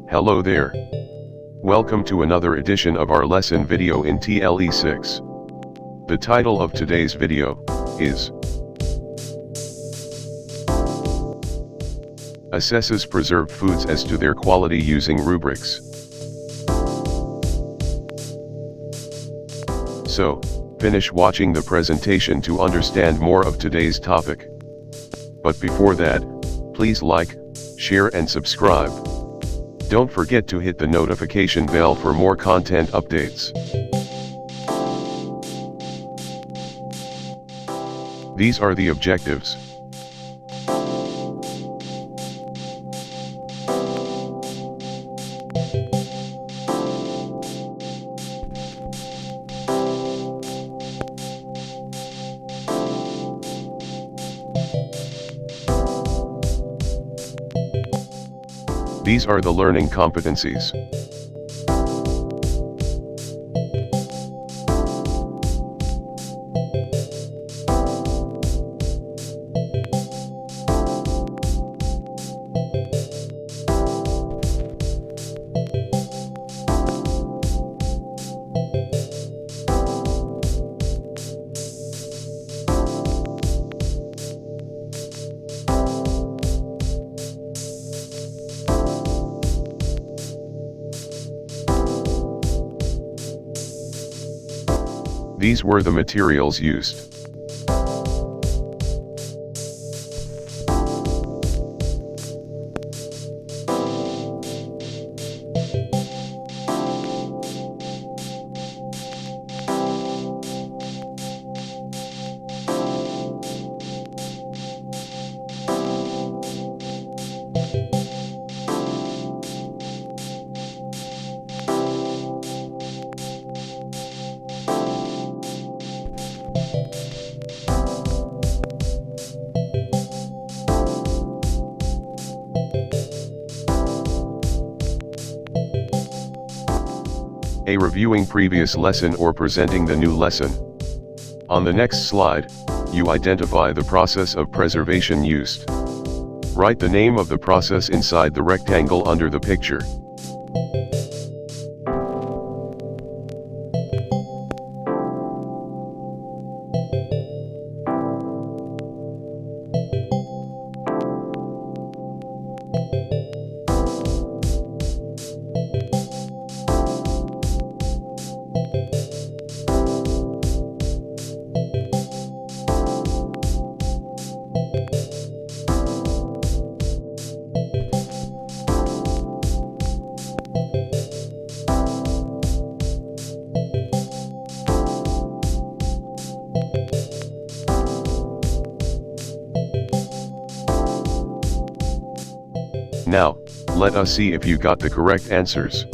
Hello there. Welcome to another edition of our lesson video in TLE6. The title of today's video is Assesses preserved foods as to their quality using rubrics. So, finish watching the presentation to understand more of today's topic. But before that, please like, share and subscribe. Don't forget to hit the notification bell for more content updates. These are the objectives. These are the learning competencies. These were the materials used. A reviewing previous lesson or presenting the new lesson. On the next slide, you identify the process of preservation used. Write the name of the process inside the rectangle under the picture. Now, let us see if you got the correct answers.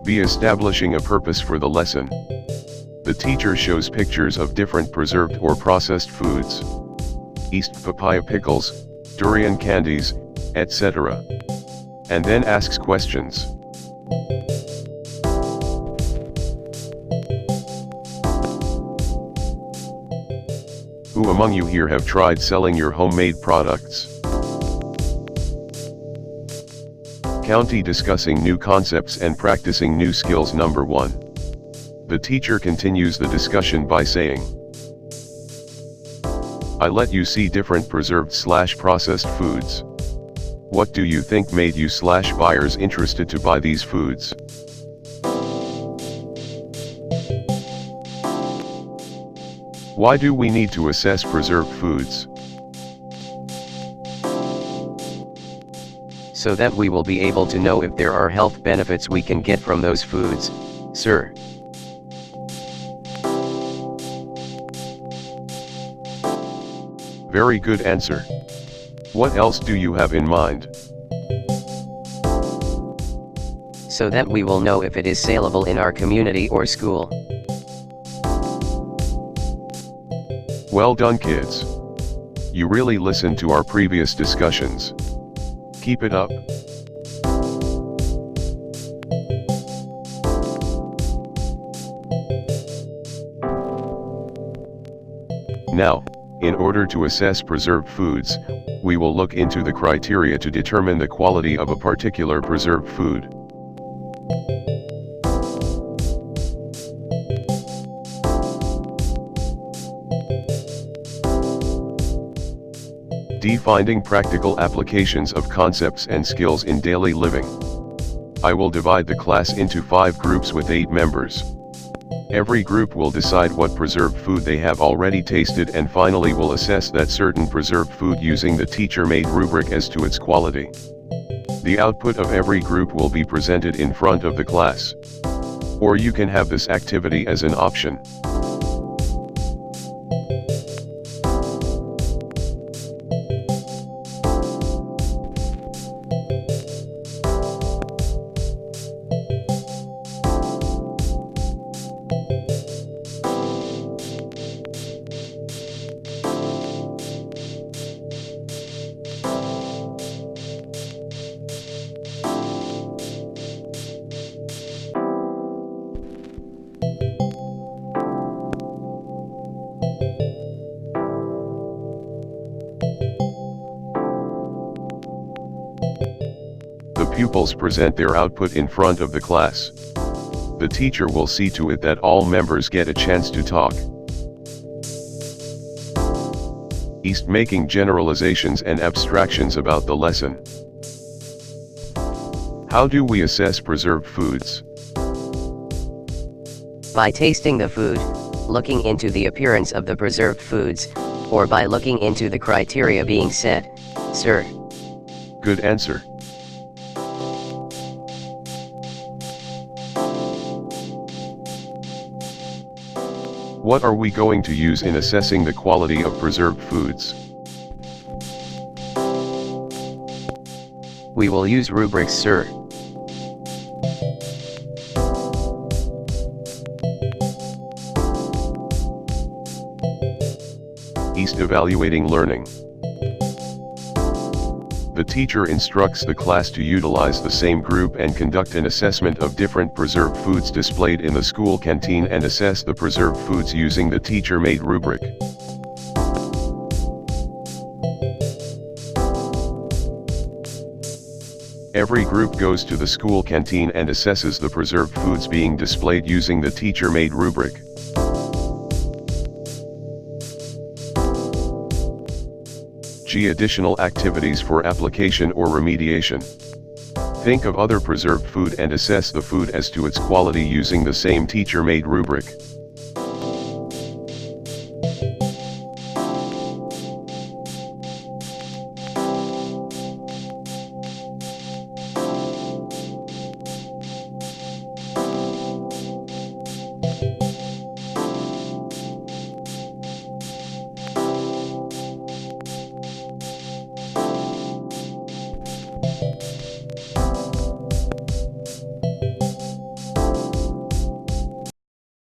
Be establishing a purpose for the lesson. The teacher shows pictures of different preserved or processed foods. East papaya pickles, durian candies, etc. And then asks questions. Who among you here have tried selling your homemade products? County discussing new concepts and practicing new skills. Number 1. The teacher continues the discussion by saying, I let you see different preserved/processed foods. What do you think made you/buyers interested to buy these foods? Why do we need to assess preserved foods? So that we will be able to know if there are health benefits we can get from those foods, sir. Very good answer. What else do you have in mind? So that we will know if it is saleable in our community or school. Well done, kids. You really listened to our previous discussions. Keep it up. Now, in order to assess preserved foods, we will look into the criteria to determine the quality of a particular preserved food. Defining practical applications of concepts and skills in daily living. I will divide the class into 5 groups with 8 members. Every group will decide what preserved food they have already tasted and finally will assess that certain preserved food using the teacher-made rubric as to its quality. The output of every group will be presented in front of the class. Or you can have this activity as an option. Pupils present their output in front of the class. The teacher will see to it that all members get a chance to talk. East making generalizations and abstractions about the lesson. How do we assess preserved foods? By tasting the food, looking into the appearance of the preserved foods, or by looking into the criteria being set, sir. Good answer. What are we going to use in assessing the quality of preserved foods? We will use rubrics, sir. East evaluating learning. The teacher instructs the class to utilize the same group and conduct an assessment of different preserved foods displayed in the school canteen and assess the preserved foods using the teacher-made rubric. Every group goes to the school canteen and assesses the preserved foods being displayed using the teacher-made rubric. G. Additional activities for application or remediation. Think of other preserved food and assess the food as to its quality using the same teacher-made rubric.